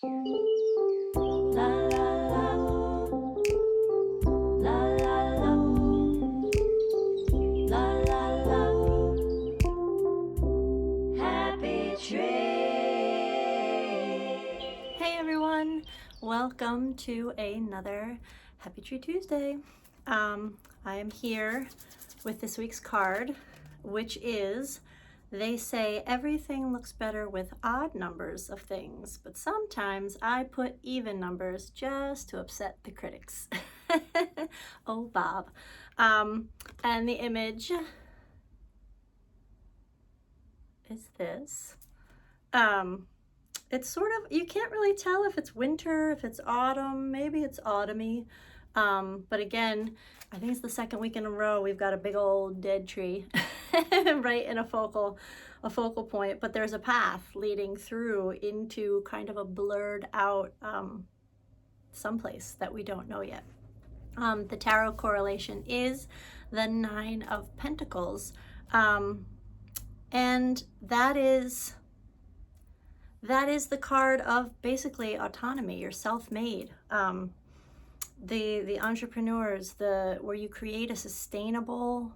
La la la, la la la, la la la. Happy tree. Hey everyone, welcome to another Happy Tree Tuesday. I am here with this week's card, which is, they say everything looks better with odd numbers of things, but sometimes I put even numbers just to upset the critics. Oh, Bob. And the image is this. It's sort of, you can't really tell if it's winter, if it's autumn, maybe it's autumny. But again, I think it's the second week in a row we've got a big old dead tree right in a focal point, but there's a path leading through into kind of a blurred out someplace that we don't know yet. The tarot correlation is the Nine of Pentacles, and that is the card of basically autonomy. You're self-made. The entrepreneurs, where you create a sustainable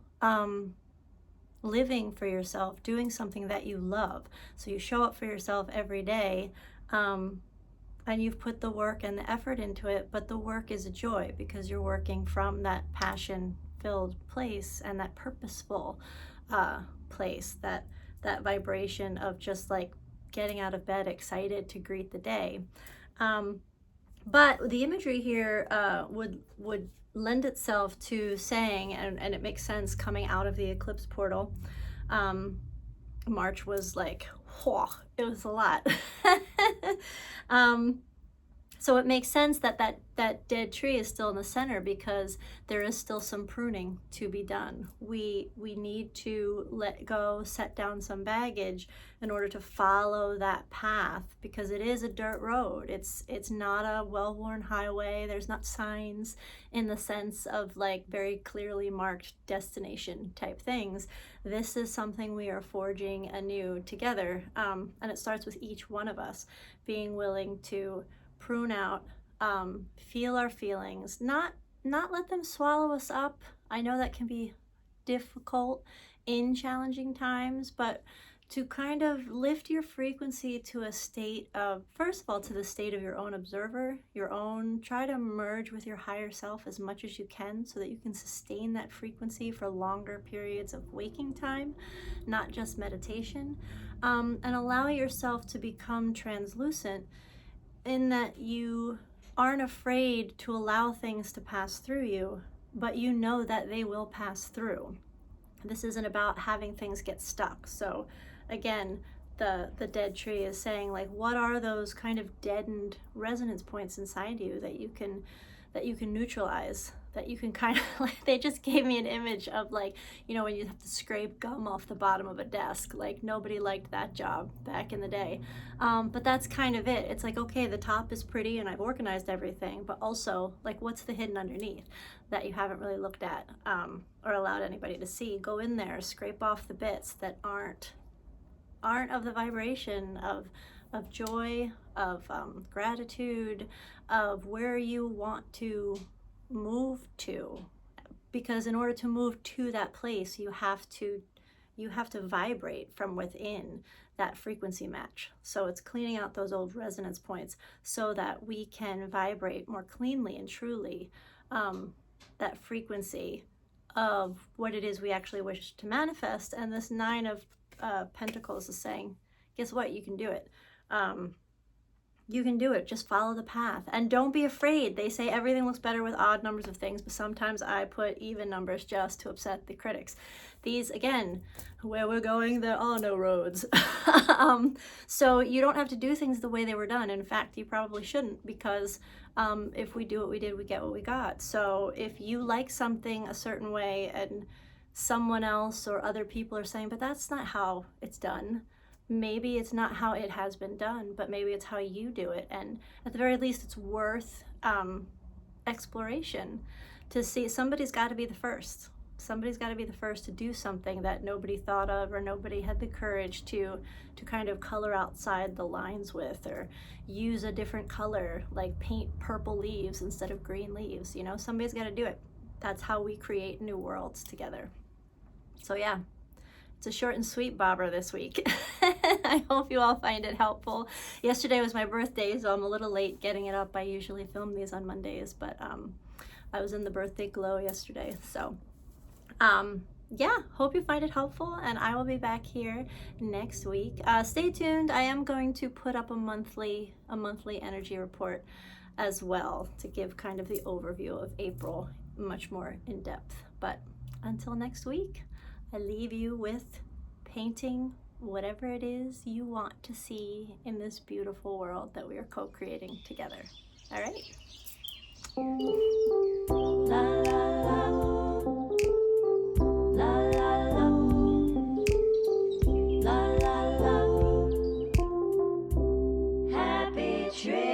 living for yourself, doing something that you love. So you show up for yourself every day, and you've put the work and the effort into it, but the work is a joy because you're working from that passion-filled place and that purposeful place, that vibration of just like getting out of bed excited to greet the day. But the imagery here would lend itself to saying, and it makes sense coming out of the eclipse portal. March was like, whoa, it was a lot. So it makes sense that dead tree is still in the center because there is still some pruning to be done. We need to let go, set down some baggage in order to follow that path, because it is a dirt road. It's not a well-worn highway. There's not signs in the sense of like very clearly marked destination type things. This is something we are forging anew together, and it starts with each one of us being willing to prune out, feel our feelings, not let them swallow us up. I know that can be difficult in challenging times, but to kind of lift your frequency to a state of, first of all, to the state of your own observer, try to merge with your higher self as much as you can so that you can sustain that frequency for longer periods of waking time, not just meditation, and allow yourself to become translucent in that you aren't afraid to allow things to pass through you, but you know that they will pass through. This isn't about having things get stuck. So again, the dead tree is saying, like, what are those kind of deadened resonance points inside you that you can neutralize, that you can kind of like, they just gave me an image of, like, you know, when you have to scrape gum off the bottom of a desk. Like, nobody liked that job back in the day, but that's kind of it. It's like, okay, the top is pretty and I've organized everything, but also, like, what's the hidden underneath that you haven't really looked at or allowed anybody to see? Go in there, scrape off the bits that aren't of the vibration of joy, of gratitude, of where you want to move to. Because in order to move to that place, you have to vibrate from within that frequency match. So it's cleaning out those old resonance points so that we can vibrate more cleanly and truly that frequency of what it is we actually wish to manifest. And this Nine of Pentacles is saying, guess what? You can do it. You can do it. Just follow the path and don't be afraid. They say everything looks better with odd numbers of things, but sometimes I put even numbers just to upset the critics. These, again, where we're going, there are no roads. So you don't have to do things the way they were done. In fact, you probably shouldn't, because if we do what we did, we get what we got. So if you like something a certain way and someone else or other people are saying, but that's not how it's done, maybe it's not how it has been done, but maybe it's how you do it. And at the very least, it's worth exploration to see. Somebody's got to be the first. Somebody's got to be the first to do something that nobody thought of or nobody had the courage to kind of color outside the lines with, or use a different color, like paint purple leaves instead of green leaves. You know, somebody's got to do it. That's how we create new worlds together. So yeah, it's a short and sweet bobber this week. I hope you all find it helpful. Yesterday was my birthday, so I'm a little late getting it up. I usually film these on Mondays, but I was in the birthday glow yesterday. So yeah, hope you find it helpful, and I will be back here next week. Stay tuned. I am going to put up a monthly energy report as well, to give kind of the overview of April much more in depth. But until next week, I leave you with painting whatever it is you want to see in this beautiful world that we are co-creating together. All right? La, la, la. La, la, la. La, la, la. Happy tree.